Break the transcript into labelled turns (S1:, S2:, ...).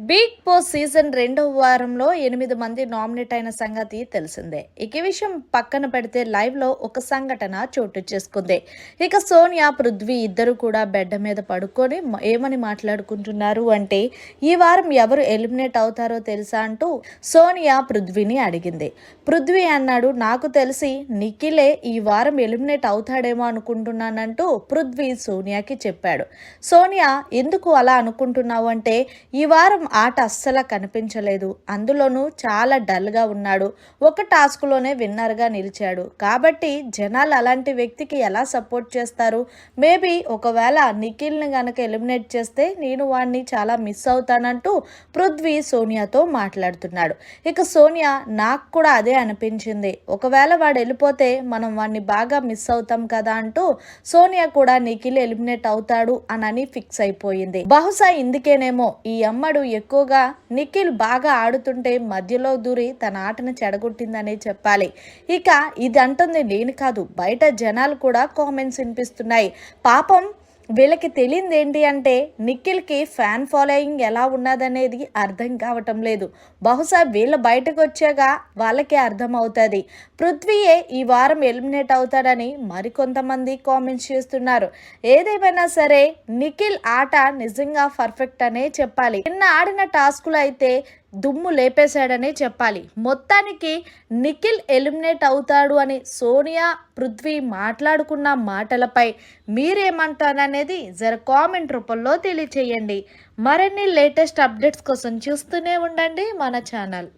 S1: Big boss season 2వ వారంలో 8 మంది నామినేట్ అయిన సంగతి తెలిసిందే. ఇక ఈ విషయం పక్కన పెడితే లైవ్ లో ఒక సంఘటన చోటు చేసుకుంది. ఇక సోనియా, పృథ్వీ ఇద్దరు కూడా బెడ్ మీద పడుకొని ఏమని మాట్లాడుకుంటున్నారు అంటే, ఈ వారం ఎవరు ఎలిమినేట్ అవుతారో తెలుసా అంటూ సోనియా పృథ్వీని అడిగింది. పృథ్వీ అన్నాడు, నాకు తెలిసి నిఖిలే ఈ వారం ఎలిమినేట్ అవుతాడేమో అనుకుంటున్నానంటూ పృథ్వీ సోనియాకి చెప్పాడు. సోనియా, ఎందుకు అలా అనుకుంటున్నావు అంటే, ఈ వారం ఆట అస్సలు కనిపించలేదు, అందులోనూ చాలా డల్గా ఉన్నాడు, ఒక టాస్క్లోనే విన్నర్గా నిలిచాడు, కాబట్టి జనాలు అలాంటి వ్యక్తికి ఎలా సపోర్ట్ చేస్తారు? మేబీ ఒకవేళ నిఖిల్ని గనక ఎలిమినేట్ చేస్తే నేను వాడిని చాలా మిస్ అవుతానంటూ పృథ్వీ సోనియాతో మాట్లాడుతున్నాడు. ఇక సోనియా, నాకు కూడా అదే అనిపించింది, ఒకవేళ వాడు వెళ్ళిపోతే మనం వాడిని బాగా మిస్ అవుతాం కదా అంటూ సోనియా కూడా నిఖిల్ ఎలిమినేట్ అవుతాడు అని ఫిక్స్ అయిపోయింది. బహుశా ఇందుకేనేమో ఈ అమ్మడు ఎక్కువగా నిఖిల్ బాగా ఆడుతుంటే మధ్యలో దూరి తన ఆటను చెడగొట్టిందనే చెప్పాలి. ఇక ఇది అంటుంది నేను కాదు, బయట జనాలు కూడా కామెంట్స్ వినిపిస్తున్నాయి. పాపం వీళ్ళకి తెలియదు ఏంటి అంటే, నిఖిల్కి ఫ్యాన్ ఫాలోయింగ్ ఎలా ఉన్నదనేది అర్థం కావటం లేదు. బహుశా వీళ్ళు బయటకు వచ్చాక వాళ్ళకే అర్థం అవుతుంది. పృథ్వీయే ఈ వారం ఎలిమినేట్ అవుతాడని మరికొంతమంది కామెంట్స్ చేస్తున్నారు. ఏదేమైనా సరే నిఖిల్ ఆట నిజంగా పర్ఫెక్ట్ అనే చెప్పాలి. నిన్న ఆడిన టాస్కులు అయితే దుమ్ము లేపేశాడనే చెప్పాలి. మొత్తానికి నిఖిల్ ఎలిమినేట్ అవుతాడు అని సోనియా, పృథ్వీ మాట్లాడుకున్న మాటలపై మీరేమంటారనేది జర కామెంట్ రూపంలో తెలియచేయండి. మరిన్ని లేటెస్ట్ అప్డేట్స్ కోసం చూస్తూనే ఉండండి మన ఛానల్.